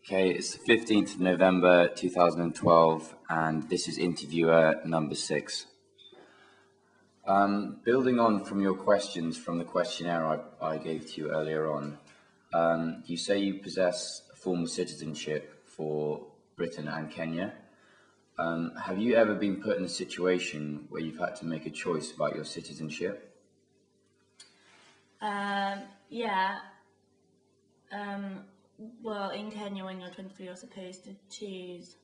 Okay, it's the 15th of November 2012, and this is interviewer number 6. Building on from your questions from the questionnaire I gave to you earlier on, you say you possess a formal citizenship for Britain and Kenya. Have you ever been put in a situation where you've had to make a choice about your citizenship? Yeah. Well, in Kenya, when you're 23, you're supposed to choose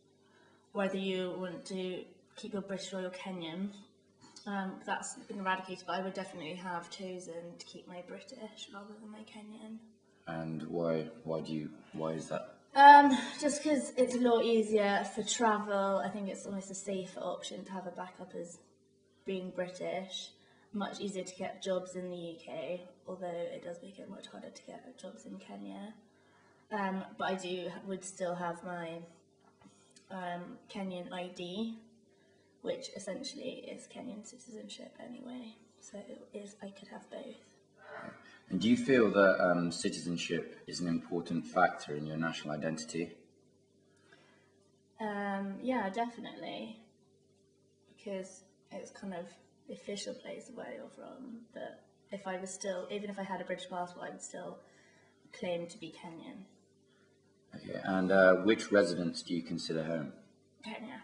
whether you want to keep your British or your Kenyan. That's been eradicated, but I would definitely have chosen to keep my British rather than my Kenyan. And why is that? Just because it's a lot easier for travel. I think it's almost a safer option to have a backup as being British. Much easier to get jobs in the UK, although it does make it much harder to get jobs in Kenya. But I would still have my Kenyan ID, which essentially is Kenyan citizenship anyway. So I could have both. And do you feel that citizenship is an important factor in your national identity? Yeah, definitely. Because it's kind of the official place of where you're from. But if I was still, even if I had a British passport, I would still claim to be Kenyan. Okay, and which residence do you consider home? Kenya.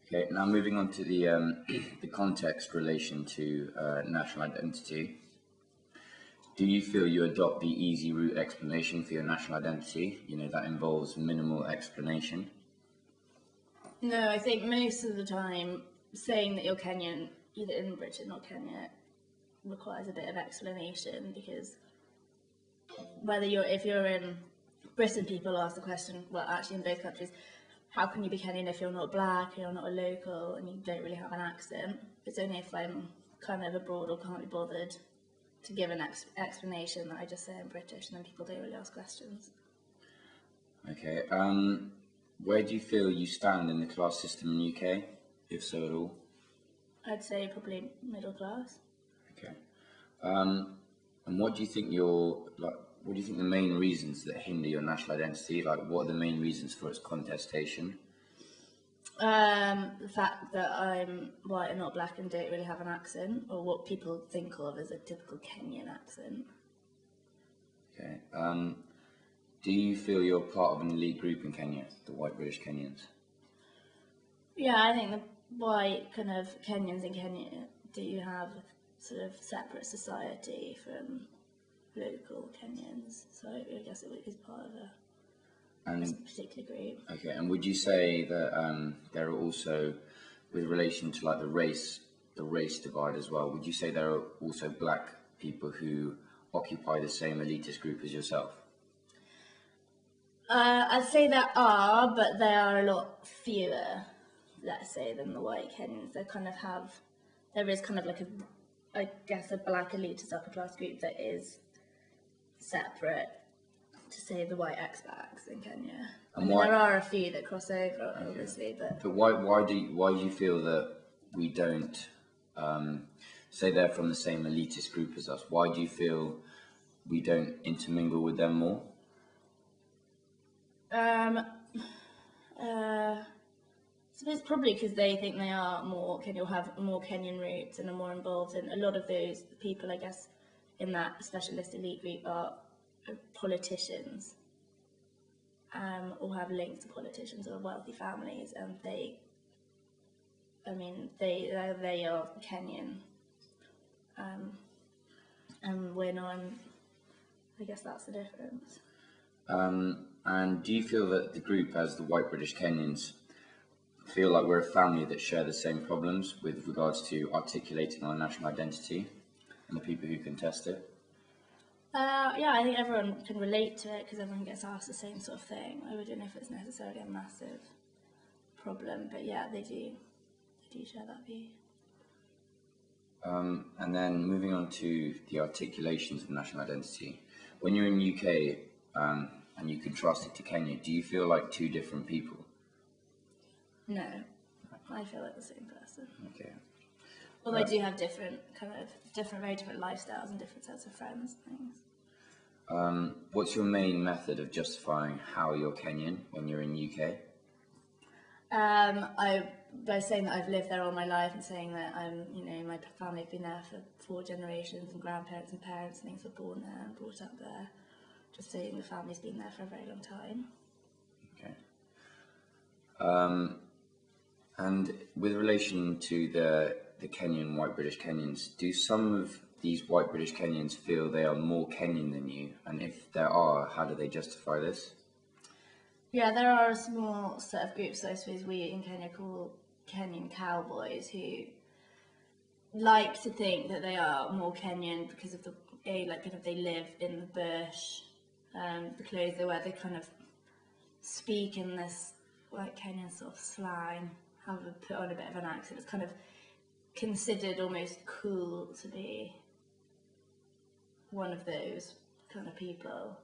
Okay, now moving on to the context relation to national identity. Do you feel you adopt the easy route explanation for your national identity? You know, that involves minimal explanation. No, I think most of the time saying that you're Kenyan, either in Britain or Kenya, requires a bit of explanation, because if you're in Britain, people ask the question, well, actually in both countries, how can you be Kenyan if you're not black, you're not a local, and you don't really have an accent? It's only if I'm kind of abroad or can't be bothered to give an explanation that I just say I'm British, and then people don't really ask questions. Okay, where do you feel you stand in the class system in the UK, if so at all? I'd say probably middle class. Okay, and what do you think what do you think the main reasons that hinder your national identity? Like, what are the main reasons for its contestation? The fact that I'm white and not black and don't really have an accent, or what people think of as a typical Kenyan accent. Okay. Do you feel you're part of an elite group in Kenya, the White British Kenyans? Yeah, I think the white kind of Kenyans in Kenya do have sort of separate society from local Kenyans, so I guess it is part of a particular group. Okay, and would you say that there are also, with relation to like the race divide as well, would you say there are also black people who occupy the same elitist group as yourself? I'd say there are, but they are a lot fewer, let's say, than the white Kenyans. There is kind of like a black elitist upper class group that is separate to, say, the white expats in Kenya. And there are a few that cross over, obviously, but why do you feel that we don't say they're from the same elitist group as us? Why do you feel we don't intermingle with them more? So it's probably because they think they are more Kenyan, or have more Kenyan roots and are more involved in a lot of those people, I guess, in that specialist elite group are politicians, or have links to politicians or wealthy families, and they are Kenyan, and we're not. I guess that's the difference. And do you feel that the group, as the White British Kenyans, feel like we're a family that share the same problems with regards to articulating our national identity and the people who contest it? Yeah, I think everyone can relate to it because everyone gets asked the same sort of thing. I don't know if it's necessarily a massive problem, but yeah, they do share that view. And then moving on to the articulations of national identity. When you're in the UK and you contrast it to Kenya, do you feel like two different people? No, I feel like the same person. Okay. Although I do have very different lifestyles and different sets of friends and things. What's your main method of justifying how you're Kenyan when you're in UK? By saying that I've lived there all my life and saying that my family have been there for 4 generations and grandparents and parents and things were born there and brought up there. Just saying the family's been there for a very long time. Okay. And with relation to the Kenyan White British Kenyans, do some of these White British Kenyans feel they are more Kenyan than you? And if there are, how do they justify this? Yeah, there are a small set of groups, I suppose we in Kenya call Kenyan cowboys, who like to think that they are more Kenyan because of they live in the bush, the clothes they wear, they kind of speak in this like Kenyan sort of slang, put on a bit of an accent. It's kind of considered almost cool to be one of those kind of people.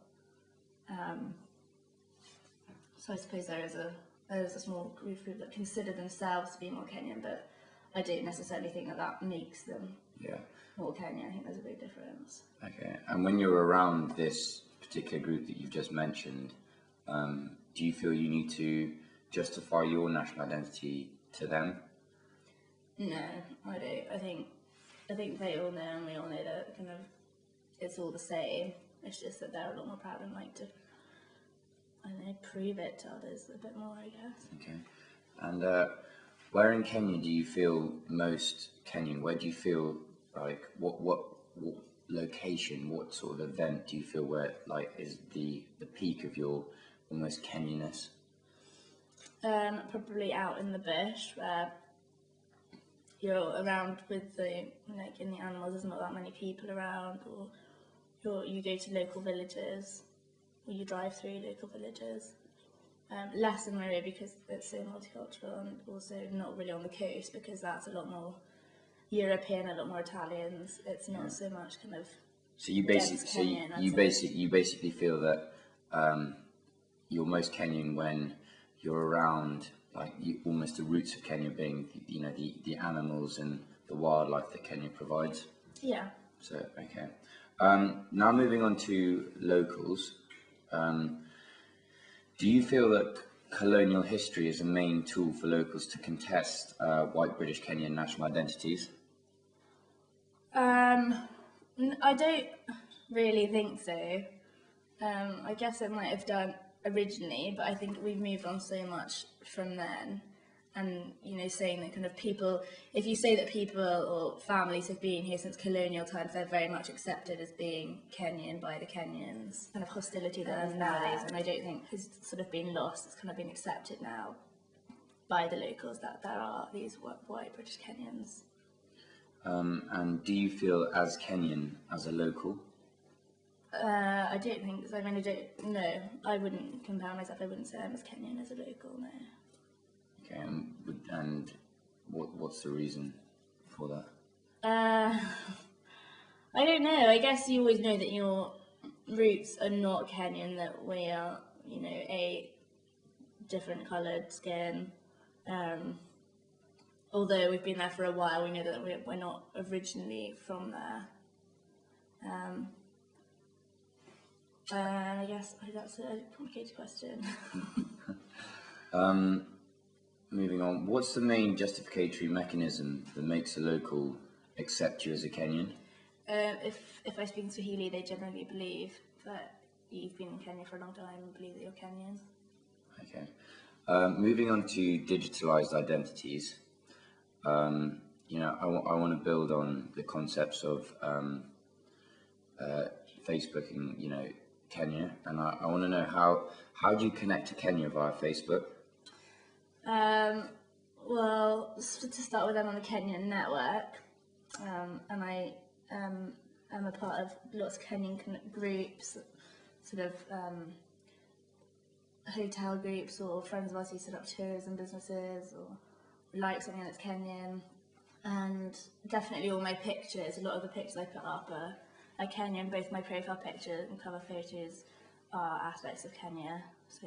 So I suppose there is a small group that consider themselves to be more Kenyan, but I don't necessarily think that makes them more Kenyan. I think there's a big difference. Okay, and when you're around this particular group that you've just mentioned, do you feel you need to justify your national identity to them? No, I don't. I think they all know, and we all know that kind of it's all the same. It's just that they're a lot more proud and like to, I don't know, prove it to others a bit more, I guess. Okay. And where in Kenya do you feel most Kenyan? Where do you feel like what location, what sort of event do you feel where like is the peak of your almost Kenyanness? Probably out in the bush where you're around with in the animals, there's not that many people around, or you go to local villages, or you drive through local villages. Less in Maria because it's so multicultural, and also not really on the coast because that's a lot more European, a lot more Italians. It's not so much kind of. So you basically feel that you're most Kenyan when you're around almost the roots of Kenya being the animals and the wildlife that Kenya provides. Yeah. So okay. Now moving on to locals. Do you feel that colonial history is a main tool for locals to contest white British Kenyan national identities? I don't really think so. I guess it might have done originally, but I think we've moved on so much from then. And, saying that kind of people, if you say that people or families have been here since colonial times, they're very much accepted as being Kenyan by the Kenyans. Kind of hostility that is nowadays, and I don't think has sort of been lost. It's kind of been accepted now by the locals that there are these white British Kenyans. And do you feel as Kenyan as a local? I don't think so. I mean, I wouldn't compare myself. I wouldn't say I'm as Kenyan as a local, no. Okay, and what's the reason for that? I don't know. I guess you always know that your roots are not Kenyan, that we are, a different coloured skin. Although we've been there for a while, we know that we're not originally from there. And I guess that's a complicated question. Moving on, what's the main justificatory mechanism that makes a local accept you as a Kenyan? If I speak in Swahili, they generally believe that you've been in Kenya for a long time and believe that you're Kenyan. Okay. Moving on to digitalized identities, I want to build on the concepts of Facebook and, Kenya, and I want to know how do you connect to Kenya via Facebook? Well, to start with, I'm on the Kenyan network, and I am a part of lots of Kenyan groups, sort of hotel groups or friends of ours who set up tourism businesses or like something that's Kenyan. And definitely all my pictures, a lot of the pictures I put up are Kenyan. Both my profile pictures and cover photos are aspects of Kenya, so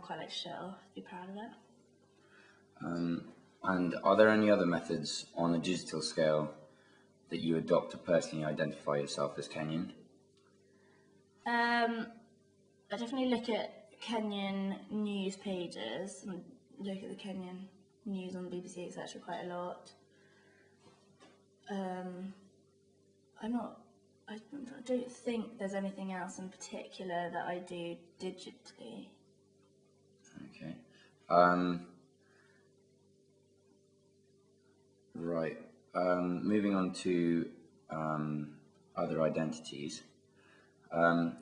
quite like to show off, be proud of it. And are there any other methods on a digital scale that you adopt to personally identify yourself as Kenyan? I definitely look at Kenyan news pages and look at the Kenyan news on the BBC, etc. quite a lot. I don't think there's anything else in particular that I do digitally. Okay. Right. Moving on to other identities.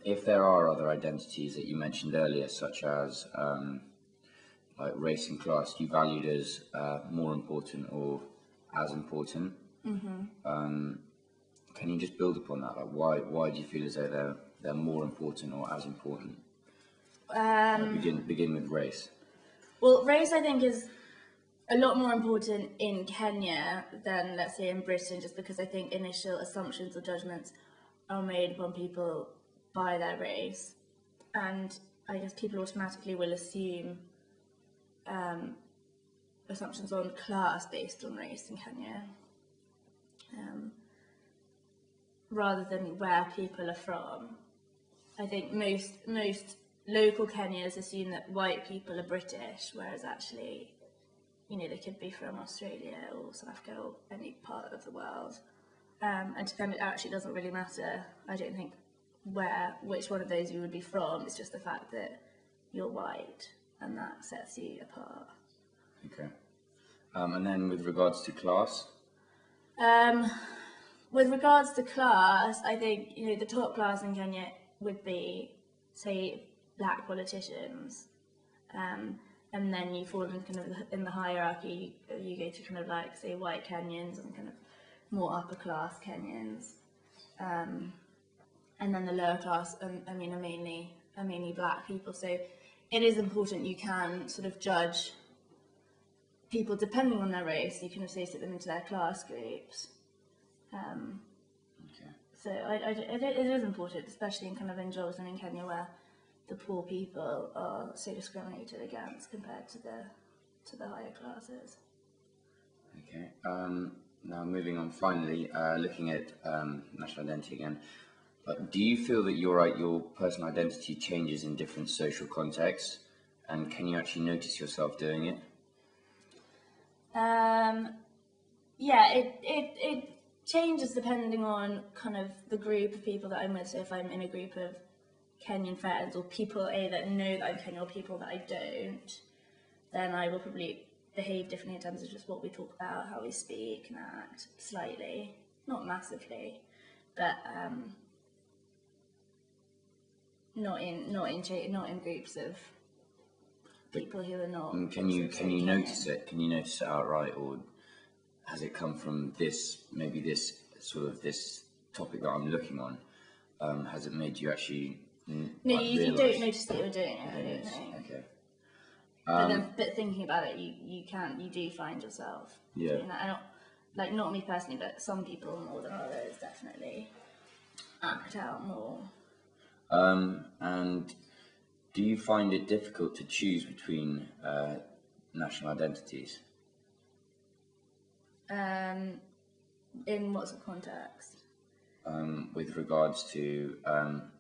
If there are other identities that you mentioned earlier, such as like race and class, do you value as more important or as important? Can you just build upon that? Like, why do you feel as though they're more important or as important? Begin with race. Well, race I think is a lot more important in Kenya than, let's say, in Britain, just because I think initial assumptions or judgments are made upon people by their race, and I guess people automatically will assume assumptions on class based on race in Kenya, rather than where people are from. I think most local Kenyans assume that white people are British, whereas actually, you know, they could be from Australia or South Africa or any part of the world. And to them, it actually doesn't really matter, I don't think, which one of those you would be from. It's just the fact that you're white, and that sets you apart. Okay. And then with regards to class? With regards to class, I think, you know, the top class in Kenya would be, say, black politicians. And then you fall in kind of in the hierarchy, you go to kind of like, say, white Kenyans and kind of more upper class Kenyans. And then the lower class, are mainly black people. So it is important you can sort of judge people depending on their race. You can associate them into their class groups. Okay. So it is important, especially in jobs and in Kenya where the poor people are so discriminated against compared to the higher classes. Okay. Now moving on, finally, looking at national identity again. Do you feel that your personal identity changes in different social contexts, and can you actually notice yourself doing it? Yeah, it changes depending on kind of the group of people that I'm with. So if I'm in a group of Kenyan friends or people that know that I'm Kenyan or people that I don't, then I will probably behave differently in terms of just what we talk about, how we speak and act, slightly, not massively, but not in groups of people who are not. Can you notice it? Can you notice it outright, or has it come from this this topic that I'm looking on? Has it made you actually? No, you don't notice that you're doing it. I don't think. Okay. But thinking about it, you do find yourself doing that. And not me personally, but some people more than others definitely act out more. And do you find it difficult to choose between national identities? In what sort of context? With regards to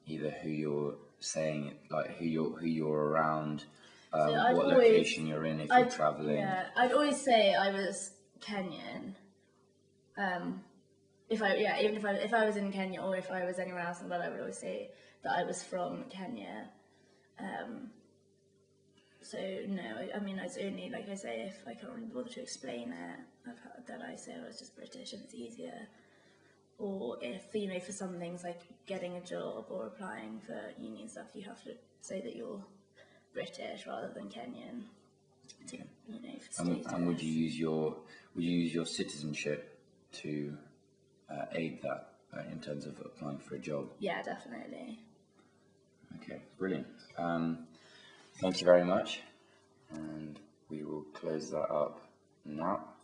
either who you're saying, like who you're around, what location you're in, if you're traveling. Yeah, I'd always say I was Kenyan. If I was in Kenya or if I was anywhere else in the world, I would always say that I was from Kenya. So no, I mean, it's only, like I say, if I can't really bother to explain it, that I say I was just British and it's easier. Or if, you know, for some things like getting a job or applying for uni and stuff, you have to say that you're British rather than Kenyan. To, you know, for status. And would you use your citizenship to aid that in terms of applying for a job? Yeah, definitely. Okay, brilliant. Thank you very much, and we will close that up now.